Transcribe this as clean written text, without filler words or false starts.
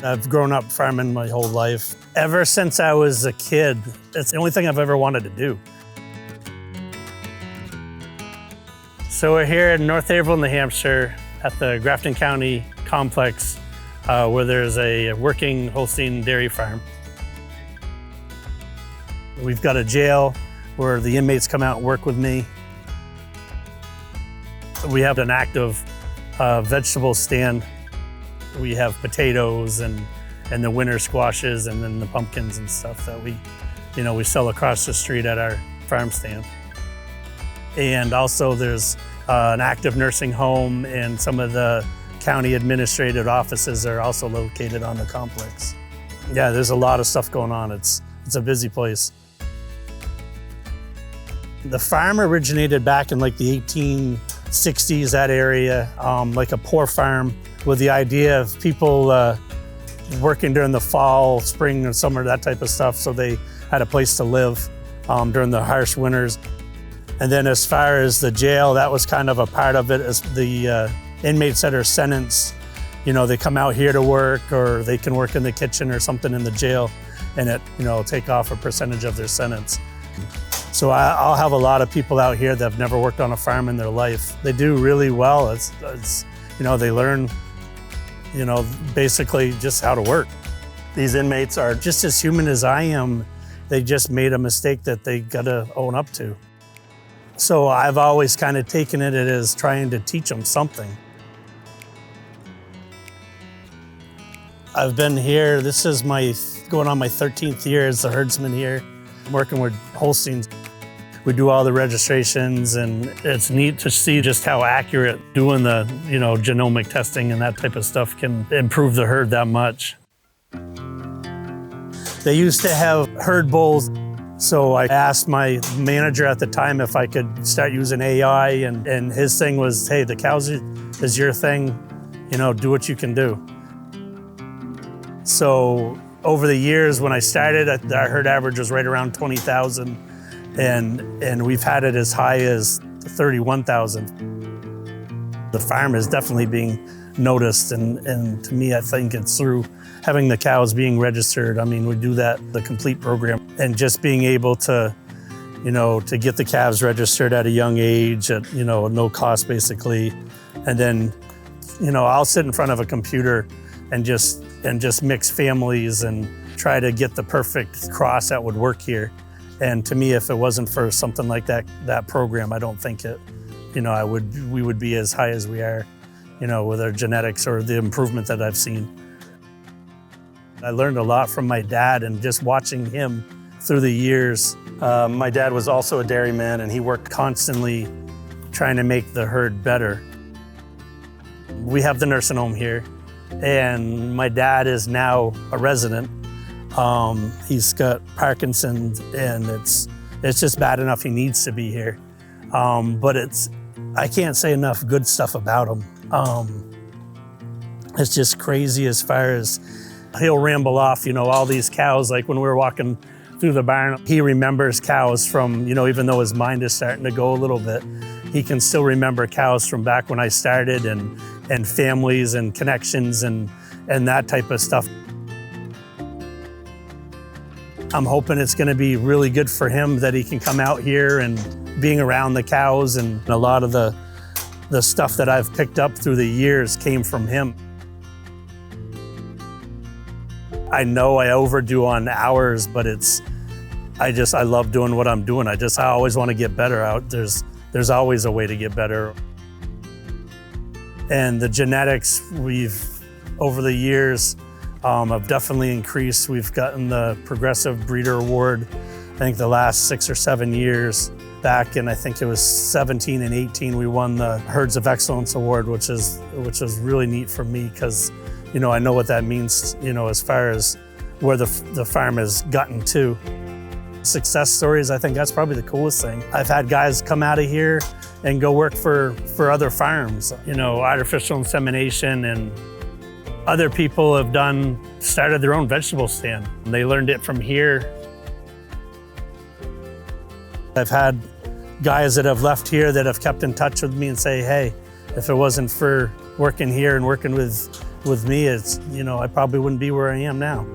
I've grown up farming my whole life. Ever since I was a kid, it's the only thing I've ever wanted to do. So we're here in North Haverhill, New Hampshire at the Grafton County complex where there's a working Holstein dairy farm. We've got a jail where the inmates come out and work with me. We have an active vegetable stand. We have potatoes and the winter squashes and then the pumpkins and stuff that we sell across the street at our farm stand. And also there's an active nursing home, and some of the county administrative offices are also located on the complex. Yeah, there's a lot of stuff going on. It's a busy place. The farm originated back in like the 1860s, that area, like a poor farm with the idea of people working during the fall, spring, and summer, that type of stuff, so they had a place to live during the harsh winters. And then as far as the jail, that was kind of a part of it. As the inmates that are sentenced, they come out here to work, or they can work in the kitchen or something in the jail, and take off a percentage of their sentence. So I'll have a lot of people out here that have never worked on a farm in their life. They do really well. They learn, basically just how to work. These inmates are just as human as I am. They just made a mistake that they gotta own up to. So I've always kind of taken it as trying to teach them something. I've been here, this is going on my 13th year as the herdsman here, working with Holsteins. We do all the registrations, and it's neat to see just how accurate doing the genomic testing and that type of stuff can improve the herd that much. They used to have herd bulls, so I asked my manager at the time if I could start using AI, and his thing was, hey, the cows is your thing, do what you can do. So over the years when I started, our herd average was right around 20,000, and we've had it as high as 31,000. The farm is definitely being noticed, and to me, I think it's through having the cows being registered. I mean, we do the complete program, and just being able to, to get the calves registered at a young age at, no cost basically. And then, I'll sit in front of a computer and just mix families and try to get the perfect cross that would work here. And to me, if it wasn't for something like that program, I don't think we would be as high as we are, with our genetics or the improvement that I've seen. I learned a lot from my dad, and just watching him through the years. My dad was also a dairyman, and he worked constantly trying to make the herd better. We have the nursing home here, and my dad is now a resident. He's got Parkinson's, and it's just bad enough he needs to be here. But I can't say enough good stuff about him. It's just crazy as far as he'll ramble off, all these cows, like when we were walking through the barn, he remembers cows from, even though his mind is starting to go a little bit, he can still remember cows from back when I started, and families and connections and that type of stuff. I'm hoping it's going to be really good for him that he can come out here and being around the cows, and a lot of the stuff that I've picked up through the years came from him. I know I overdo on hours, but I love doing what I'm doing. I always want to get better out. There's always a way to get better. And the genetics over the years, have definitely increased. We've gotten the Progressive Breeder Award, I think the last 6 or 7 years. Back in, I think it was 17 and 18, we won the Herds of Excellence Award, which is really neat for me, because, I know what that means, as far as where the farm has gotten to. Success stories, I think that's probably the coolest thing. I've had guys come out of here and go work for other farms, artificial insemination, and other people have started their own vegetable stand. They learned it from here. I've had guys that have left here that have kept in touch with me and say, hey, if it wasn't for working here and working with with me, it's, I probably wouldn't be where I am now.